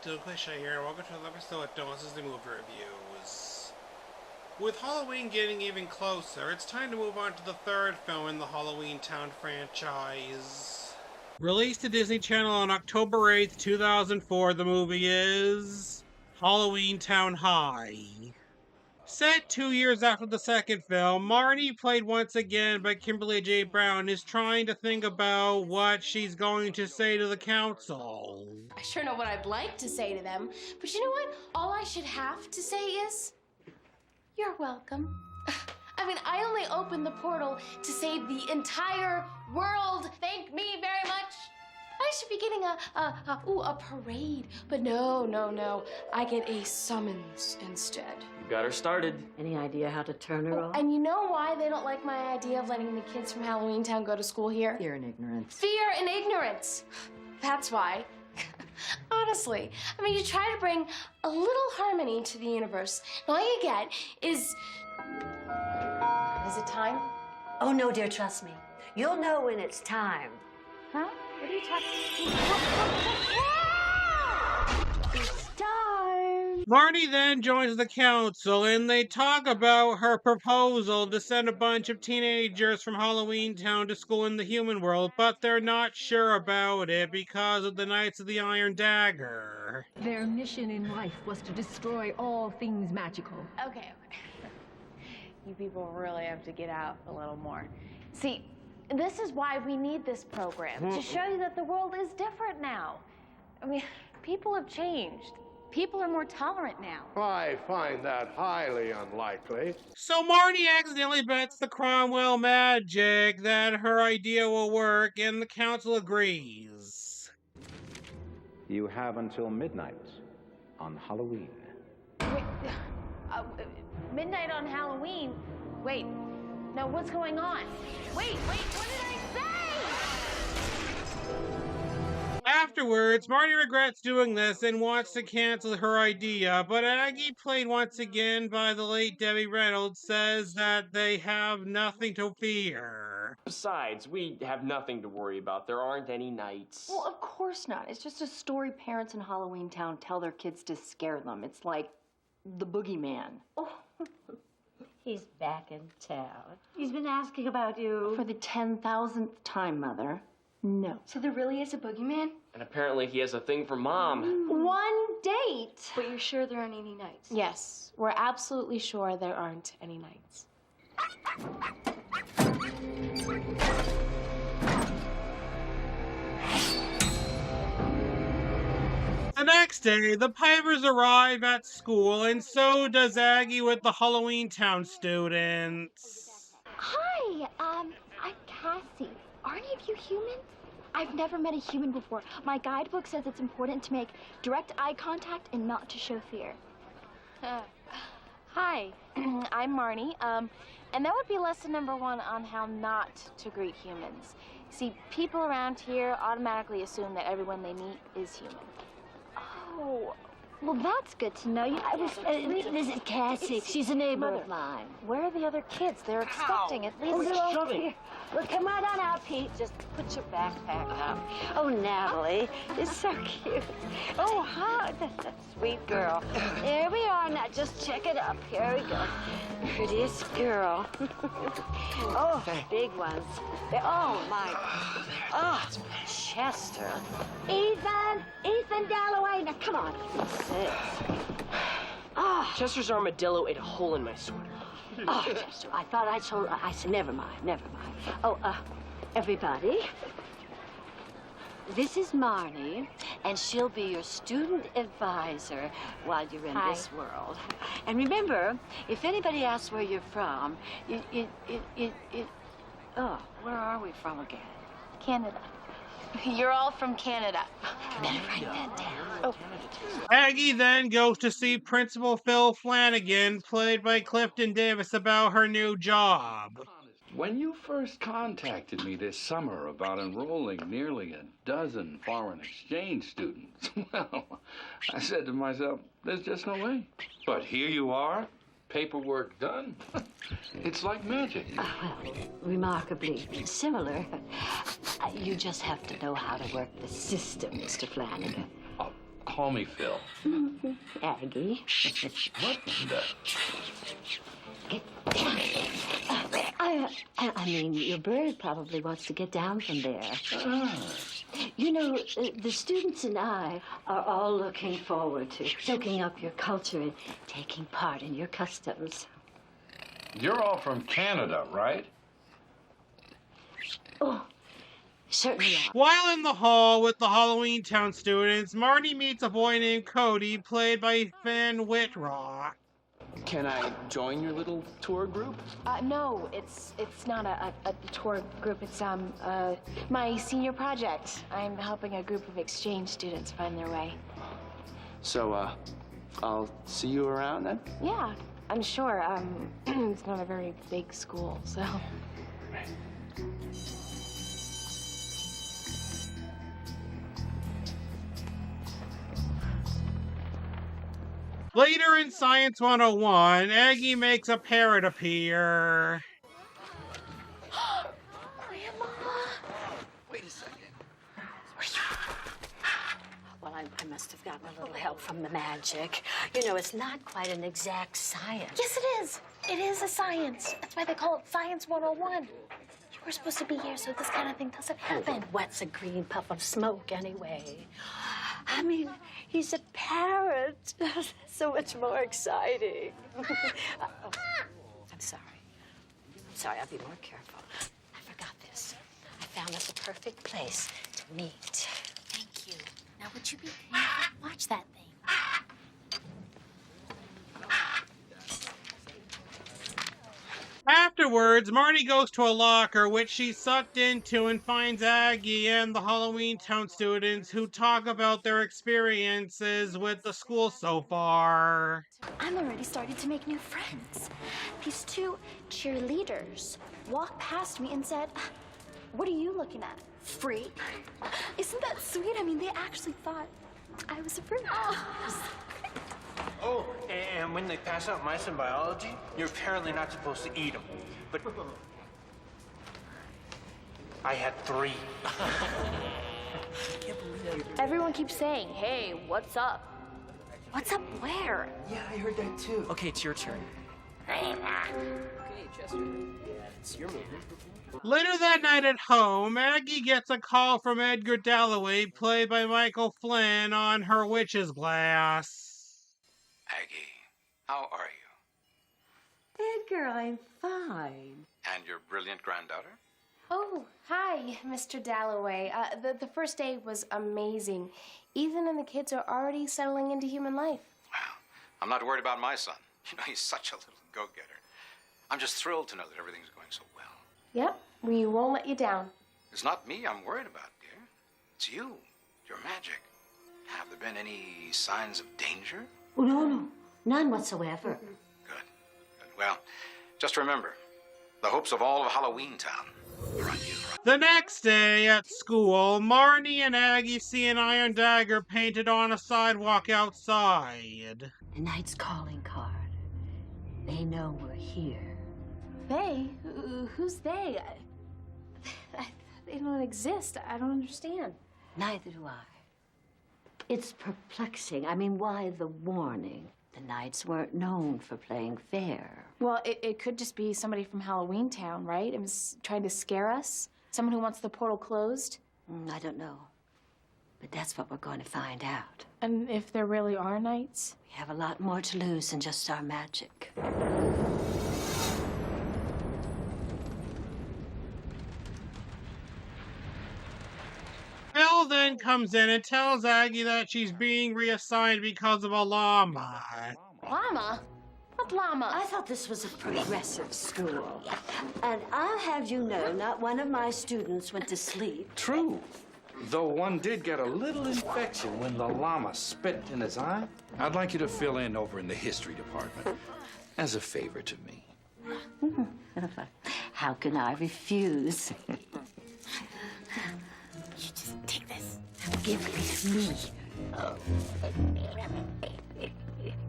Cliche here, and welcome to another episode of Donuts the Movie Reviews. With Halloween getting even closer, it's time to move on to the third film in the Halloweentown franchise. Released to Disney Channel on October 8th, 2004, the movie is Halloweentown High. Set 2 years after the second film, Marnie, played once again by Kimberly J. Brown, is trying to think about what she's going to say to the council. I sure know what I'd like to say to them, but you know what? All I should have to say is, you're welcome. I mean, I only opened the portal to save the entire world. Thank me very much. I should be getting a parade, but no. I get a summons instead. You got her started. Any idea how to turn her off? And you know why they don't like my idea of letting the kids from Halloweentown go to school here? Fear and ignorance. Fear and ignorance. That's why. Honestly, I mean, you try to bring a little harmony to the universe, and all you get is... Is it time? Oh, no, dear, trust me. You'll know when it's time. Huh? What are you talking about? It's time. Marnie then joins the council and they talk about her proposal to send a bunch of teenagers from Halloweentown to school in the human world, but they're not sure about it because of the Knights of the Iron Dagger. Their mission in life was to destroy all things magical. Okay. You people really have to get out a little more. See, this is why we need this program, to show you that the world is different now. I mean, people have changed. People are more tolerant now. I find that highly unlikely. So Marnie accidentally bets the Cromwell magic that her idea will work, and the council agrees. You have until midnight on Halloween. Wait, midnight on Halloween? Wait, no, what's going on? Wait, what did I say? Afterwards, Marnie regrets doing this and wants to cancel her idea, but Aggie, played once again by the late Debbie Reynolds, says that they have nothing to fear. Besides, we have nothing to worry about. There aren't any knights. Well, of course not. It's just a story parents in Halloweentown tell their kids to scare them. It's like the boogeyman. Oh, he's back in town. He's been asking about you. For the 10,000th time, Mother. No. So there really is a boogeyman? And apparently he has a thing for Mom. One date! But you're sure there aren't any knights? Yes, we're absolutely sure there aren't any knights. The next day, the Pipers arrive at school, and so does Aggie with the Halloweentown students. Hi, I'm Cassie. Are any of you human? I've never met a human before. My guidebook says it's important to make direct eye contact and not to show fear. Hi, I'm Marnie, and that would be lesson number 1 on how not to greet humans. See, people around here automatically assume that everyone they meet is human. Oh, well, that's good to know. This is Cassie. She's a neighbor Mother, of mine. where are the other kids? They're expecting at least... Oh, here. Well, come right on out, Pete. Just put your backpack up. Oh, Natalie, you're so cute. Oh, hi, that's a sweet girl. Here we are. Now, just check it up. Here we go. Prettiest girl. Oh, big ones. Oh, my. Oh, Chester. Ethan Dalloway. Now, come on. Sit. Oh. Chester's armadillo ate a hole in my sweater. Oh, Chester, I thought I told... I said, never mind. Oh, everybody, this is Marnie, and she'll be your student advisor while you're in this world. And remember, if anybody asks where you're from, oh, where are we from again? Canada. You're all from Canada. Better write that down. Oh. Aggie then goes to see Principal Phil Flanagan, played by Clifton Davis, about her new job. When you first contacted me this summer about enrolling nearly a dozen foreign exchange students, well, I said to myself, there's just no way. But here you are, paperwork done. It's like magic. Well, remarkably similar. You just have to know how to work the system, Mr. Flanagan. Call me Phil. Aggie. What the? I mean, your bird probably wants to get down from there. You know, the students and I are all looking forward to soaking up your culture and taking part in your customs. You're all from Canada, right? Oh, certainly are. While in the hall with the Halloweentown students, Marty meets a boy named Cody, played by Finn Whitrock. Can I join your little tour group? No, it's not a tour group. It's my senior project. I'm helping a group of exchange students find their way. So, I'll see you around then? Yeah, I'm sure. It's not a very big school, so. Later in Science 101, Aggie makes a parrot appear. Wait a second. Well, I must have gotten a little help from the magic. You know, it's not quite an exact science. Yes, it is. It is a science. That's why they call it Science 101. You were supposed to be here so this kind of thing doesn't happen. What's a green puff of smoke, anyway? I mean, he's a parrot. So much more exciting. I'm sorry. I'm sorry, I'll be more careful. I forgot this. I found us a perfect place to meet. Thank you. Now, would you be careful? Watch that thing. Afterwards, Marty goes to a locker, which she's sucked into, and finds Aggie and the Halloweentown students, who talk about their experiences with the school so far. I'm already starting to make new friends. These two cheerleaders walked past me and said, "What are you looking at? Freak?" Isn't that sweet? I mean, they actually thought I was a freak. Oh, and when they pass out mice in biology, you're apparently not supposed to eat them. But I had 3. Everyone keeps saying, "Hey, what's up?" What's up where? Yeah, I heard that too. Okay, it's your turn. Okay, Chester. It's your movie. Later that night at home, Aggie gets a call from Edgar Dalloway, played by Michael Flynn, on her witch's glass. Aggie, how are you? Edgar, I'm fine. And your brilliant granddaughter? Oh, hi, Mr. Dalloway. The first day was amazing. Ethan and the kids are already settling into human life. Well, I'm not worried about my son. You know, he's such a little go-getter. I'm just thrilled to know that everything's going so well. Yep, we won't let you down. It's not me I'm worried about, dear. It's you, your magic. Have there been any signs of danger? Oh, no. None whatsoever. Good. Well, just remember, the hopes of all of Halloweentown are on you. The next day at school, Marnie and Aggie see an iron dagger painted on a sidewalk outside. The knight's calling card. They know we're here. They? Who's they? They don't exist. I don't understand. Neither do I. It's perplexing. I mean, why the warning? The knights weren't known for playing fair. Well, it could just be somebody from Halloweentown, right? It was trying to scare us. Someone who wants the portal closed. I don't know. But that's what we're going to find out. And if there really are knights? We have a lot more to lose than just our magic. Phil then comes in and tells Aggie that she's being reassigned because of a llama. Llama? What llama? I thought this was a progressive school. And I'll have you know, not one of my students went to sleep. True. Though one did get a little infection when the llama spit in his eye. I'd like you to fill in over in the history department as a favor to me. How can I refuse? You just take this. Give it me.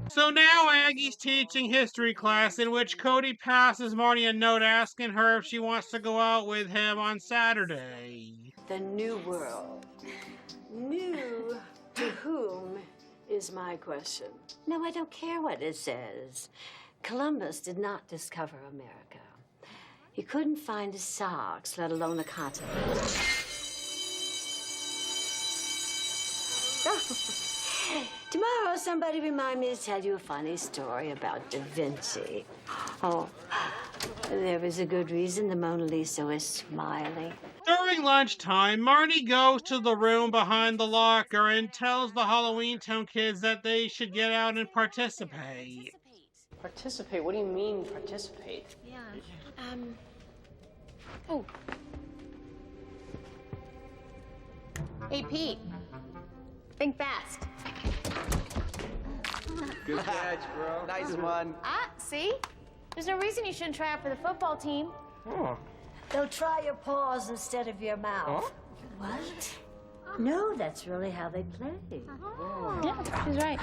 So now Aggie's teaching history class, in which Cody passes Marty a note asking her if she wants to go out with him on Saturday. The new world. New to whom is my question. No, I don't care what it says. Columbus did not discover America. He couldn't find his socks, let alone a continent. Tomorrow, somebody remind me to tell you a funny story about Da Vinci. Oh, there is a good reason the Mona Lisa was smiling. During lunchtime, Marnie goes to the room behind the locker and tells the Halloweentown kids that they should get out and participate. Participate? What do you mean, participate? Yeah. Oh. Hey, Pete. Think fast. Good catch, bro. Nice one. Ah, see? There's no reason you shouldn't try out for the football team. Oh. They'll try your paws instead of your mouth. Huh? What? No, that's really how they play. Yeah, she's right.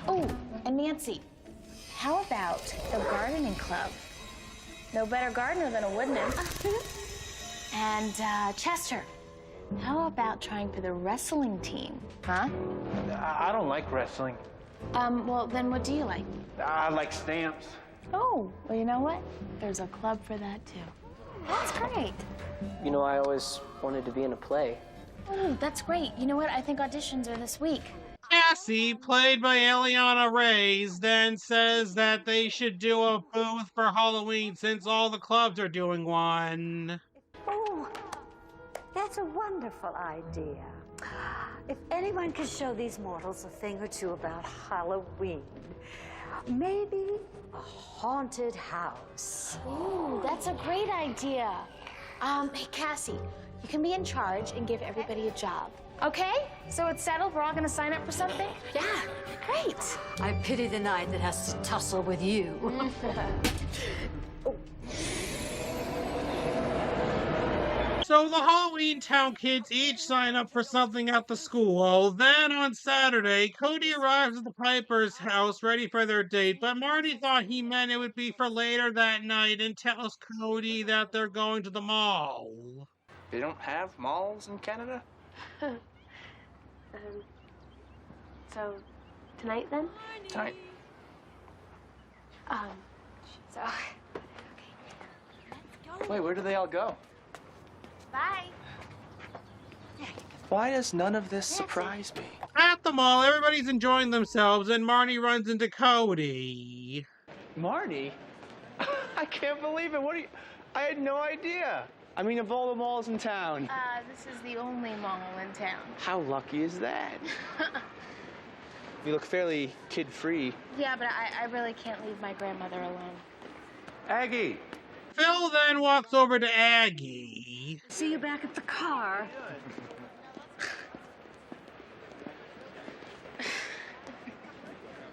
Oh, and Nancy, how about the gardening club? No better gardener than a wood nymph. And Chester, how about trying for the wrestling team? Huh? I don't like wrestling. Well, then what do you like? I like stamps. Oh, well, you know what? There's a club for that, too. That's great. You know, I always wanted to be in a play. Oh, that's great. You know what? I think auditions are this week. Cassie, played by Eliana Reyes, then says that they should do a booth for Halloween since all the clubs are doing one. Oh, that's a wonderful idea. If anyone could show these mortals a thing or two about Halloween, maybe a haunted house. Ooh, that's a great idea. Hey, Cassie, you can be in charge and give everybody a job. Okay? So it's settled? We're all gonna sign up for something? Yeah, great. I pity the night that has to tussle with you. So the Halloweentown kids each sign up for something at the school. Then on Saturday, Cody arrives at the Piper's house ready for their date, but Marty thought he meant it would be for later that night and tells Cody that they're going to the mall. They don't have malls in Canada? So, tonight then? Tonight. So... Wait, where do they all go? Bye. Why does none of this surprise me? At the mall, everybody's enjoying themselves, and Marnie runs into Cody. Marty? I can't believe it. I had no idea. I mean, of all the malls in town. This is the only mall in town. How lucky is that? You look fairly kid-free. Yeah, but I really can't leave my grandmother alone. Aggie! Phil then walks over to Aggie. See you back at the car.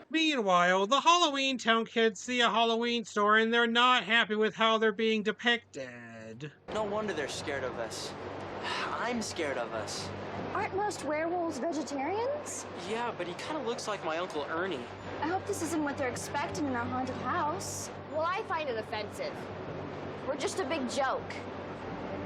Meanwhile, the Halloweentown kids see a Halloween store and they're not happy with how they're being depicted. No wonder they're scared of us. I'm scared of us. Aren't most werewolves vegetarians? Yeah, but he kind of looks like my Uncle Ernie. I hope this isn't what they're expecting in our haunted house. Well, I find it offensive. We're just a big joke.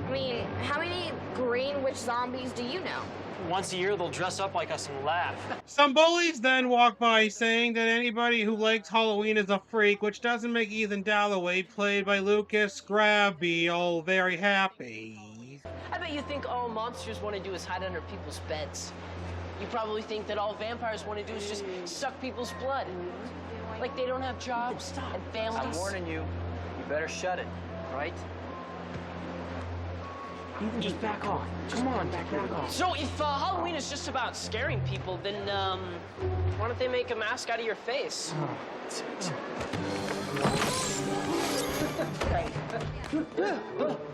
I mean, how many green witch zombies do you know? Once a year, they'll dress up like us and laugh. Some bullies then walk by saying that anybody who likes Halloween is a freak, which doesn't make Ethan Dalloway, played by Lucas Grabby, very happy. I bet you think all monsters want to do is hide under people's beds. You probably think that all vampires want to do is just suck people's blood. Like they don't have jobs and families. I'm warning you. You better shut it, right? You can just back off. Come on, back off. So if Halloween is just about scaring people, then why don't they make a mask out of your face?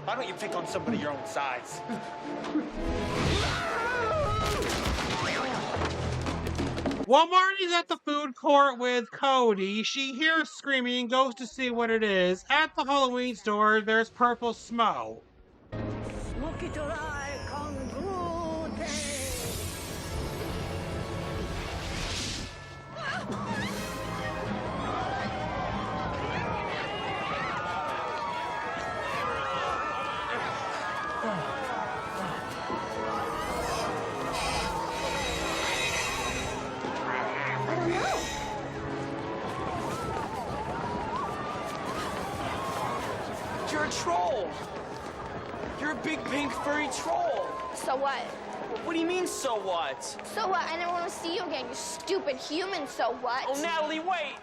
Why don't you pick on somebody your own size? While Marnie's at the food court with Cody, she hears screaming and goes to see what it is. At the Halloween store, there's purple smoke. You're a troll. You're a big pink furry troll. So what? What do you mean, so what? So what? I never want to see you again, you stupid human. So what? Oh, Natalie, wait.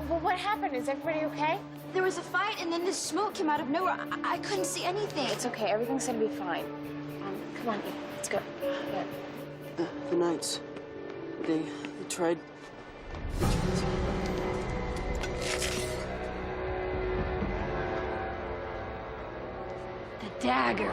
Well, what happened? Is everybody okay? There was a fight, and then this smoke came out of nowhere. I couldn't see anything. It's okay. Everything's gonna be fine. Come on, Eve. Let's go. Yeah. The Knights. They tried. The dagger.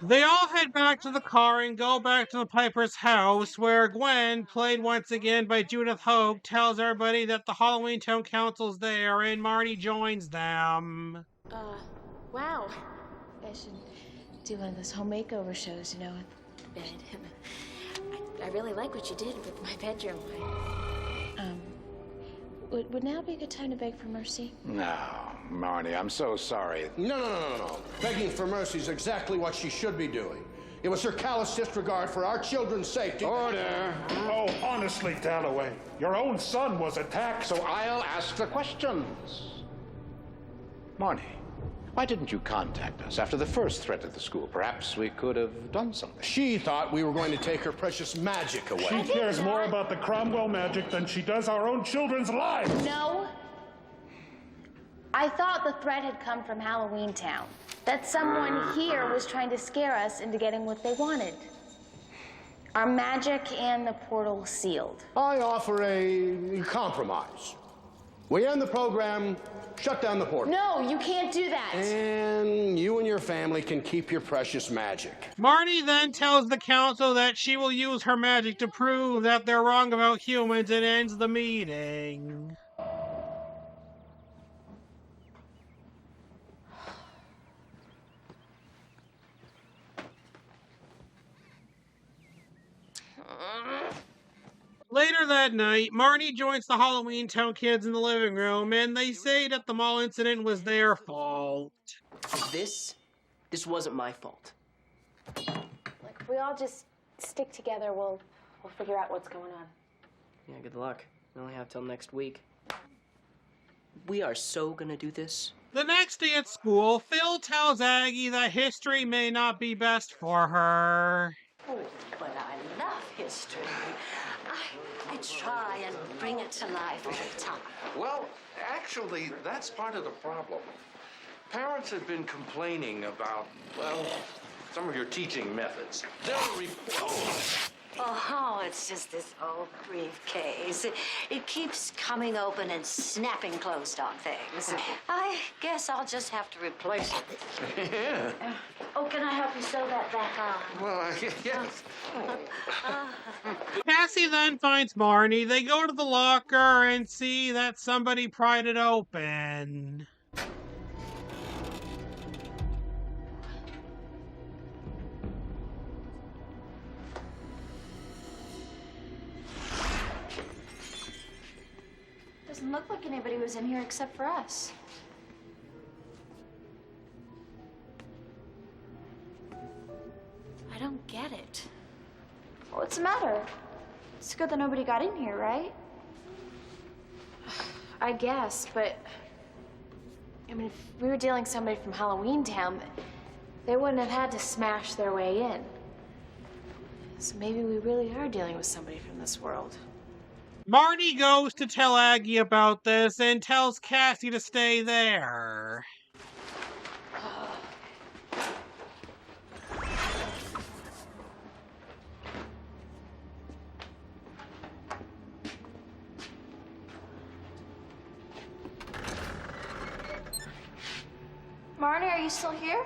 They all head back to the car and go back to the Piper's house, where Gwen, played once again by Judith Hogue, tells everybody that the Halloweentown Council's there, and Marty joins them. Wow. I should do one of those home makeover shows, you know, with the bed. I really like what you did with my bedroom. Would now be a good time to beg for mercy? No, Marnie, I'm so sorry. No. Begging for mercy is exactly what she should be doing. It was her callous disregard for our children's safety. Order. Oh, honestly, Dalloway, your own son was attacked. So I'll ask the questions. Marnie, why didn't you contact us after the first threat at the school? Perhaps we could have done something. She thought we were going to take her precious magic away. She cares more about the Cromwell magic than she does our own children's lives. No. I thought the threat had come from Halloweentown. That someone here was trying to scare us into getting what they wanted. Our magic and the portal sealed. I offer a compromise. We end the program, shut down the portal. No, you can't do that. And you and your family can keep your precious magic. Marty then tells the council that she will use her magic to prove that they're wrong about humans and ends the meeting. Later that night, Marnie joins the Halloweentown kids in the living room, and they say that the mall incident was their fault. This wasn't my fault. Look, if we all just stick together, we'll figure out what's going on. Yeah, good luck. We only have till next week. We are so gonna do this. The next day at school, Phil tells Aggie that history may not be best for her. Oh, but I love history. I try and bring it to life every time. Well, actually, that's part of the problem. Parents have been complaining about, well, some of your teaching methods. They'll report. Oh, it's just this old briefcase. It keeps coming open and snapping closed on things. I guess I'll just have to replace it. Yeah. Oh, can I help you sew that back on? Well, yes. Cassie then finds Marnie. They go to the locker and see that somebody pried it open. Doesn't look like anybody was in here except for us. I don't get it. What's the matter? It's good that nobody got in here, right? I guess, but I mean, if we were dealing with somebody from Halloweentown, they wouldn't have had to smash their way in. So maybe we really are dealing with somebody from this world. Marty goes to tell Aggie about this and tells Cassie to stay there. Marnie, are you still here?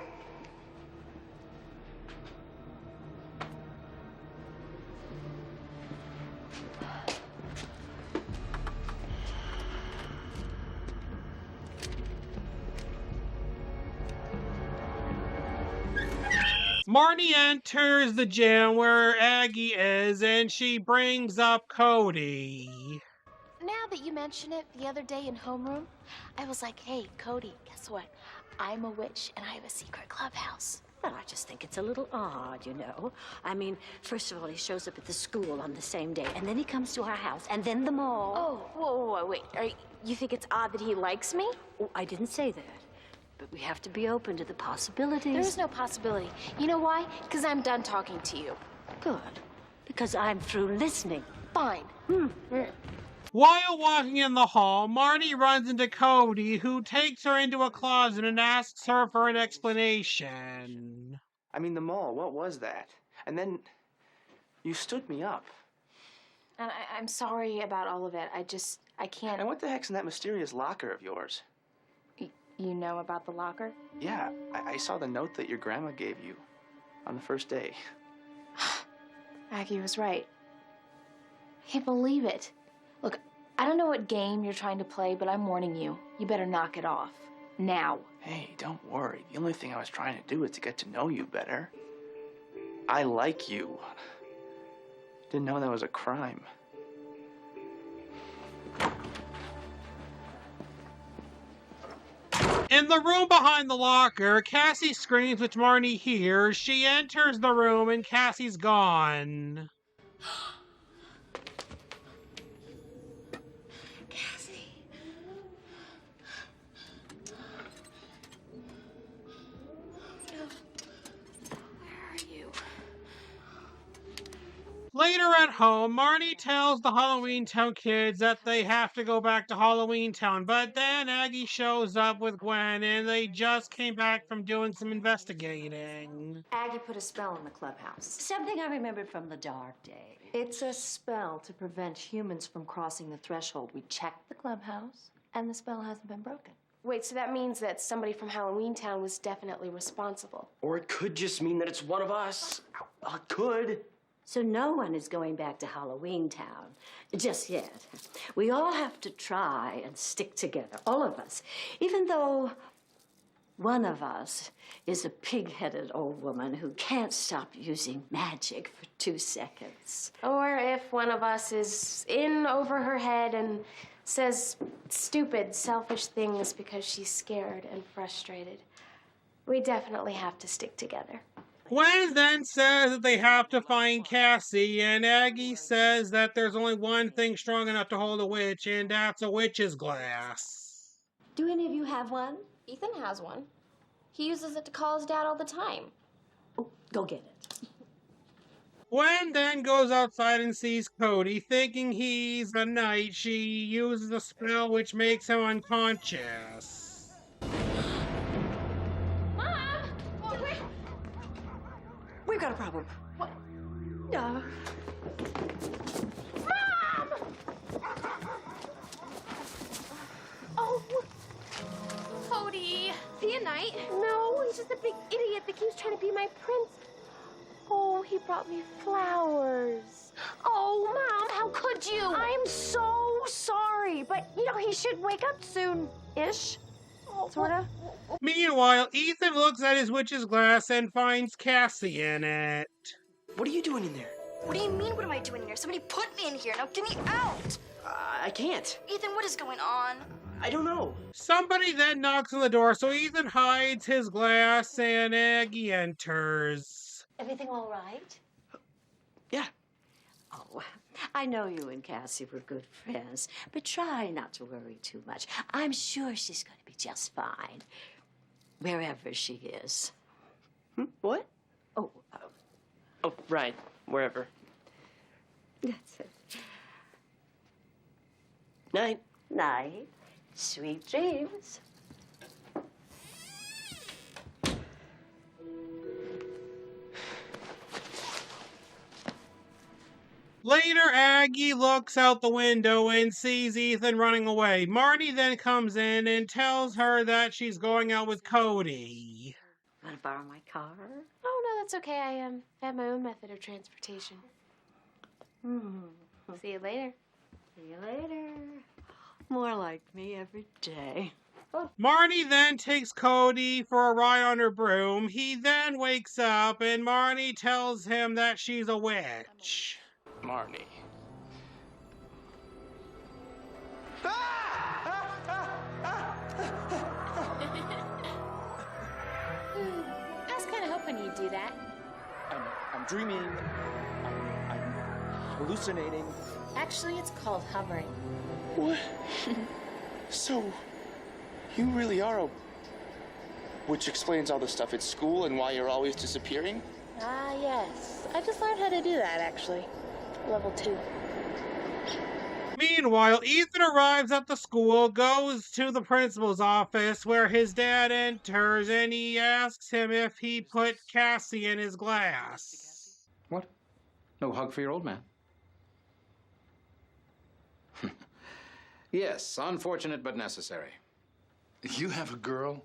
Marnie enters the gym where Aggie is, and she brings up Cody. Now that you mention it, the other day in homeroom, I was like, hey, Cody, guess what? I'm a witch and I have a secret clubhouse. Well, I just think it's a little odd, you know. I mean, first of all, he shows up at the school on the same day, and then he comes to our house, and then the mall. Oh, whoa, wait. You think it's odd that he likes me? Oh, I didn't say that. But we have to be open to the possibilities. There is no possibility. You know why? Because I'm done talking to you. Good. Because I'm through listening. Fine. While walking in the hall, Marnie runs into Cody, who takes her into a closet and asks her for an explanation. I mean, the mall, what was that? And then you stood me up. And I'm sorry about all of it. I can't... And what the heck's in that mysterious locker of yours? You know about the locker? Yeah, I saw the note that your grandma gave you on the first day. Aggie was right. I can't believe it. Look, I don't know what game you're trying to play, but I'm warning you. You better knock it off. Now. Hey, don't worry. The only thing I was trying to do is to get to know you better. I like you. Didn't know that was a crime. In the room behind the locker, Cassie screams, which Marnie hears. She enters the room and Cassie's gone. Later at home, Marnie tells the Halloweentown kids that they have to go back to Halloweentown, but then Aggie shows up with Gwen and they just came back from doing some investigating. Aggie put a spell on the clubhouse. Something I remembered from the dark days. It's a spell to prevent humans from crossing the threshold. We checked the clubhouse, and the spell hasn't been broken. Wait, so that means that somebody from Halloweentown was definitely responsible. Or it could just mean that it's one of us. Could. So no one is going back to Halloweentown just yet. We all have to try and stick together, all of us, even though one of us is a pig-headed old woman who can't stop using magic for 2 seconds. Or if one of us is in over her head and says stupid, selfish things because she's scared and frustrated. We definitely have to stick together. Gwen then says that they have to find Cassie, and Aggie says that there's only one thing strong enough to hold a witch, and that's a witch's glass. Do any of you have one? Ethan has one. He uses it to call his dad all the time. Oh, go get it. Gwen then goes outside and sees Cody. Thinking he's a knight, she uses a spell which makes him unconscious. Mom! We've got a problem. What? No. Mom! Oh, Cody. Be a knight? No, he's just a big idiot that keeps trying to be my prince. Oh, he brought me flowers. Oh, Mom, how could you? I'm so sorry, but, you know, he should wake up soon-ish. Sorta. Meanwhile, Ethan looks at his witch's glass and finds Cassie in it. What are you doing in there? What do you mean, what am I doing in here? Somebody put me in here. Now get me out! I can't. Ethan, what is going on? I don't know. Somebody then knocks on the door, so Ethan hides his glass and Aggie enters. Everything all right? Yeah. Oh, I know you and Cassie were good friends, but try not to worry too much. I'm sure she's going to be just fine, wherever she is. What? Oh, Oh, right. Wherever. that's it. Night. Night. Sweet dreams. Later, Aggie looks out the window and sees Ethan running away. Marnie then comes in and tells her that she's going out with Cody. Want to borrow my car? Oh, no, that's okay. I have my own method of transportation. See you later. See you later. More like me every day. Marnie then takes Cody for a ride on her broom. He then wakes up and Marnie tells him that she's a witch. Marnie. I was kind of hoping I'm dreaming. I'm hallucinating. Actually, it's called hovering. What? So, you really are a... Which explains all the stuff at school and why you're always disappearing? Ah, yes. I just learned how to do that, actually. Level 2. Meanwhile, Ethan arrives at the school, goes to the principal's office where his dad enters, and he asks him if he put Cassie in his glass. What? No hug for your old man? Yes, unfortunate but necessary. You have a girl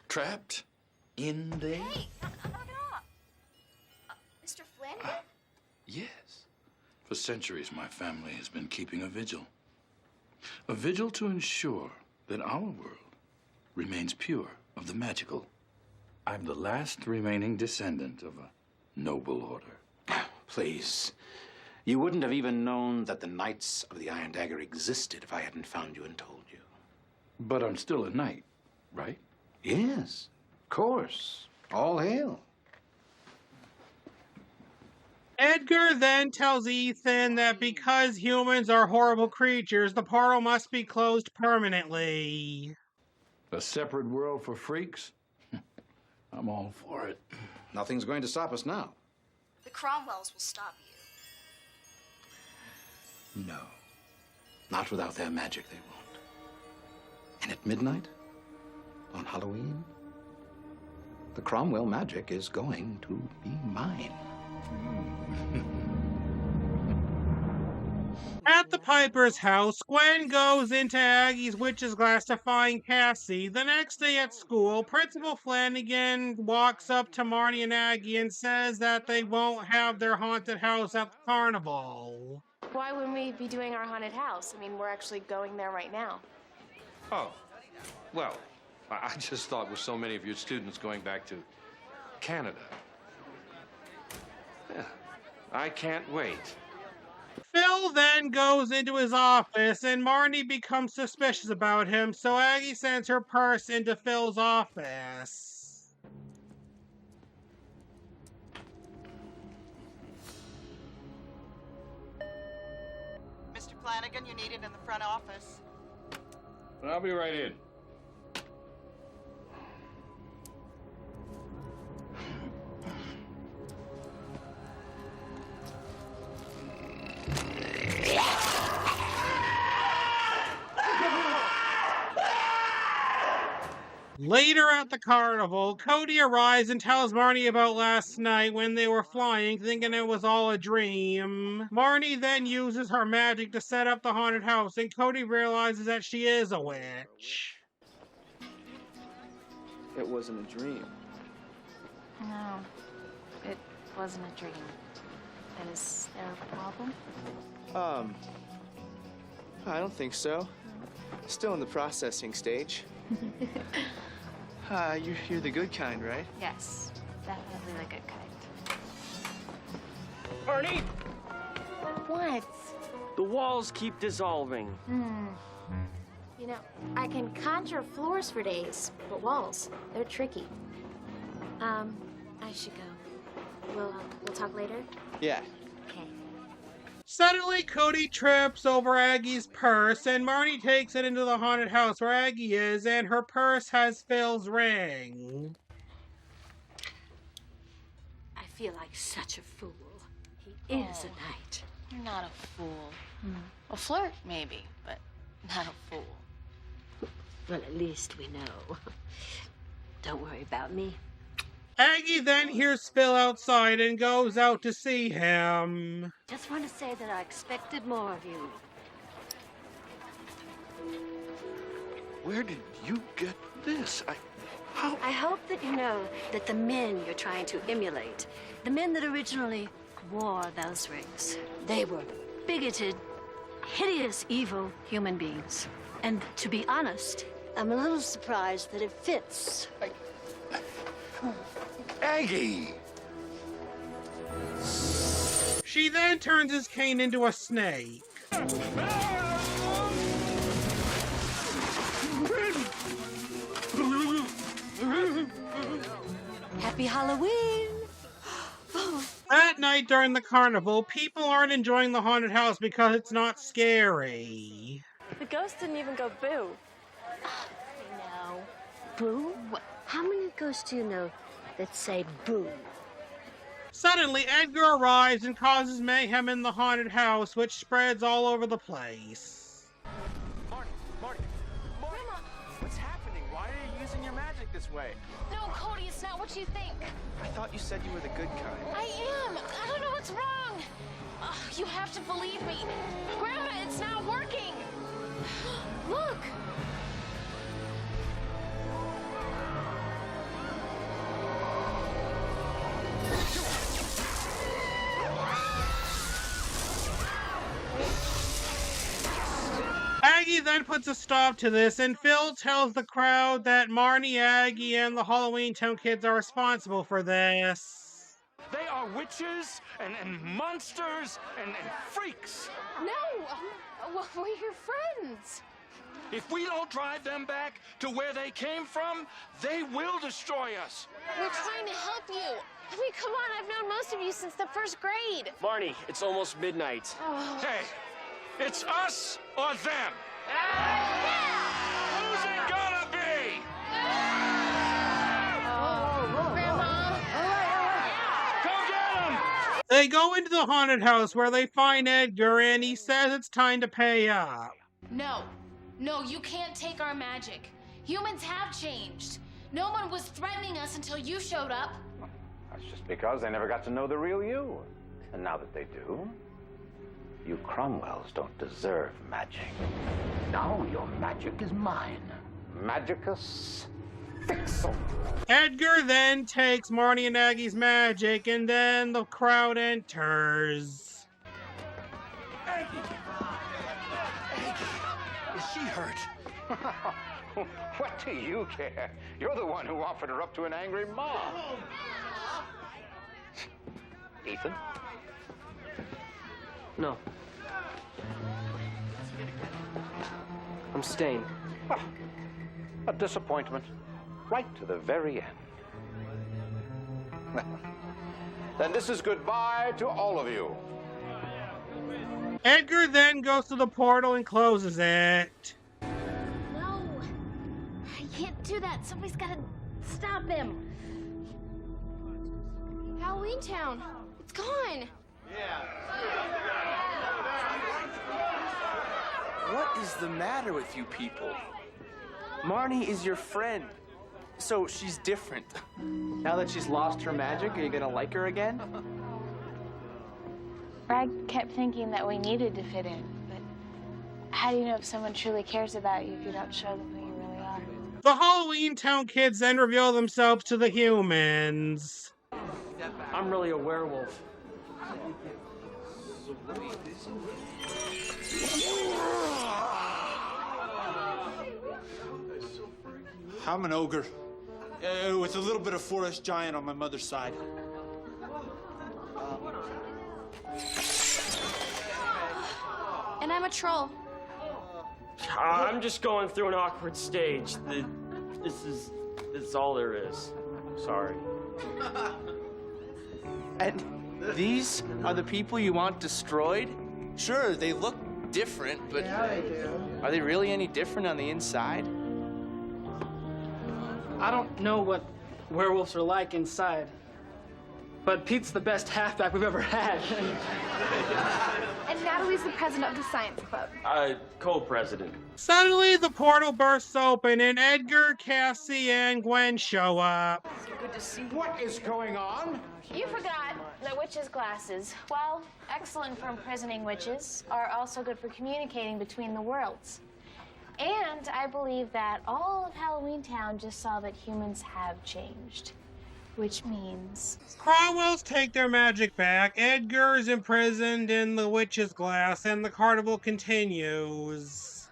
trapped in there? Hey, knock it off. Mr. Flanagan? Yes. For centuries, my family has been keeping a vigil. A vigil to ensure that our world remains pure of the magical. I'm the last remaining descendant of a noble order. Please. You wouldn't have even known that the Knights of the Iron Dagger existed if I hadn't found you and told you. But I'm still a knight, right? Yes, of course. All hail. Edgar then tells Ethan that because humans are horrible creatures, the portal must be closed permanently. A separate world for freaks? I'm all for it. Nothing's going to stop us now. The Cromwells will stop you. No. Not without their magic, they won't. And at midnight, on Halloween, the Cromwell magic is going to be mine. At the Piper's house, Gwen goes into Aggie's witch's glass to find Cassie. The next day at school, Principal Flanagan walks up to Marnie and Aggie and says that they won't have their haunted house at the carnival. Why wouldn't we be doing our haunted house? I mean, we're actually going there right now. Oh, well, I just thought with so many of your students going back to Canada. Yeah, I can't wait. Phil then goes into his office, and Marnie becomes suspicious about him, so Aggie sends her purse into Phil's office. Mr. Flanagan, you needed in the front office. I'll be right in. Later at the carnival, Cody arrives and tells Marnie about last night when they were flying, thinking it was all a dream. Marnie then uses her magic to set up the haunted house, and Cody realizes that she is a witch. It wasn't a dream. No, it wasn't a dream. And is there a problem? I don't think so. Still in the processing stage. You're the good kind, right? Yes, definitely the good kind. Marnie! What? The walls keep dissolving. You know, I can conjure floors for days, but walls, they're tricky. I should go. We'll talk later? Yeah. Okay. Suddenly, Cody trips over Aggie's purse, and Marnie takes it into the haunted house where Aggie is, and her purse has Phil's ring. I feel like such a fool. He is a knight. You're not a fool. A flirt, maybe, but not a fool. Well, at least we know. Don't worry about me. Aggie then hears Phil outside and goes out to see him. Just want to say that I expected more of you. Where did you get this? I hope that you know that the men you're trying to emulate, the men that originally wore those rings, they were bigoted, hideous, evil human beings. And to be honest, I'm a little surprised that it fits. Aggie! She then turns his cane into a snake. Happy Halloween! That night during the carnival, people aren't enjoying the haunted house because it's not scary. The ghost didn't even go boo. No. Boo? How many ghosts do you know that say boo? Suddenly, Edgar arrives and causes mayhem in the haunted house, which spreads all over the place. Marty, what's happening? Why are you using your magic this way? No, Cody, it's not what you think. I thought you said you were the good kind. I am. I don't know what's wrong. You have to believe me. Grandma, it's not working. Look. Aggie then puts a stop to this, and Phil tells the crowd that Marnie, Aggie, and the Halloweentown kids are responsible for this. They are witches and monsters and freaks. No, well, we're your friends. If we don't drive them back to where they came from, they will destroy us. We're trying to help you. I mean, come on, I've known most of you since the first grade. Marnie, it's almost midnight. Oh. Hey, it's us or them. Who's it gonna be? Grandma. Go get him! They go into the haunted house where they find Edgar, and he says it's time to pay up. No, you can't take our magic. Humans have changed. No one was threatening us until you showed up. That's just because they never got to know the real you. And now that they do, you Cromwells don't deserve magic. Now your magic is mine. Magicus Fixum. Edgar then takes Marnie and Aggie's magic, and then the crowd enters. Aggie! Is she hurt? What do you care? You're the one who offered her up to an angry mob. Ethan? No. I'm staying. Ah, a disappointment. Right to the very end. Then this is goodbye to all of you. Edgar then goes to the portal and closes it. No, I can't do that. Somebody's gotta stop him. Halloweentown, it's gone. What is the matter with you people? Marnie is your friend. So she's different. Now that she's lost her magic, are you gonna like her again? Brad kept thinking that we needed to fit in, but how do you know if someone truly cares about you if you don't show them who you really are? The Halloweentown kids then reveal themselves to the humans. I'm really a werewolf. I'm an ogre, with a little bit of forest giant on my mother's side. And I'm a troll. I'm just going through an awkward stage. This is all there is. Sorry. And these are the people you want destroyed? Sure, they look different, but are they really any different on the inside? I don't know what werewolves are like inside, but Pete's the best halfback we've ever had. And Natalie's the president of the science club. Co-president. Suddenly, the portal bursts open, and Edgar, Cassie, and Gwen show up. Good to see you. What is going on? You forgot that witches' glasses, while excellent for imprisoning witches, are also good for communicating between the worlds. And I believe that all of Halloweentown just saw that humans have changed. Which means... Cromwells take their magic back, Edgar is imprisoned in the witch's glass, and the carnival continues.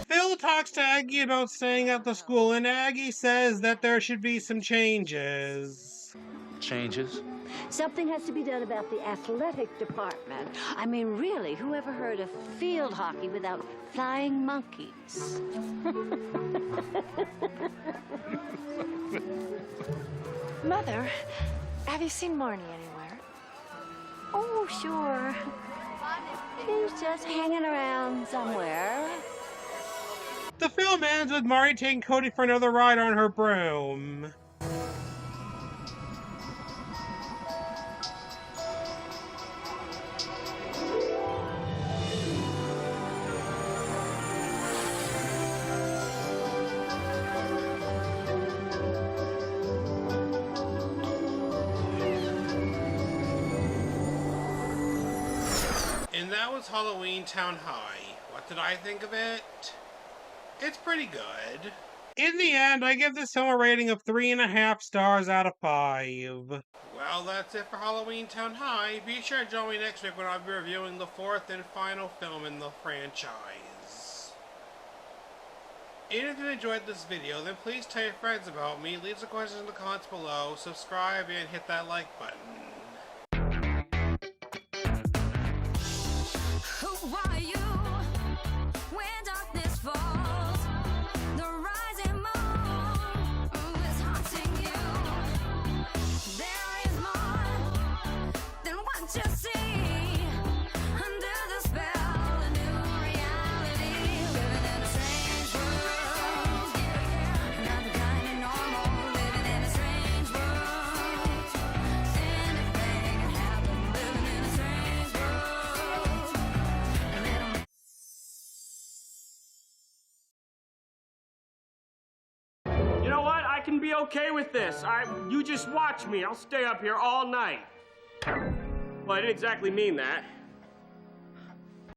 Phil talks to Aggie about staying at the school, and Aggie says that there should be some changes. Changes? Something has to be done about the athletic department. I mean, really, who ever heard of field hockey without flying monkeys? Mother, have you seen Marnie anywhere? Oh, sure. He's just hanging around somewhere. The film ends with Marty taking Cody for another ride on her broom. And that was Halloweentown High. What did I think of it? It's pretty good. In the end, I give this film a rating of 3.5 stars out of 5. Well, that's it for Halloweentown High. Be sure to join me next week when I'll be reviewing the 4th and final film in the franchise. And if you enjoyed this video, then please tell your friends about me, leave some questions in the comments below, subscribe, and hit that like button. Who are you when darkness falls? The rising moon is haunting you. There is more than what you see. Under the spell, a new reality. Living in a strange world. Not the kind of normal. Living in a strange world. Anything can happen. Living in a strange world. You know what? I can be okay with this. You just watch me. I'll stay up here all night. Well, I didn't exactly mean that.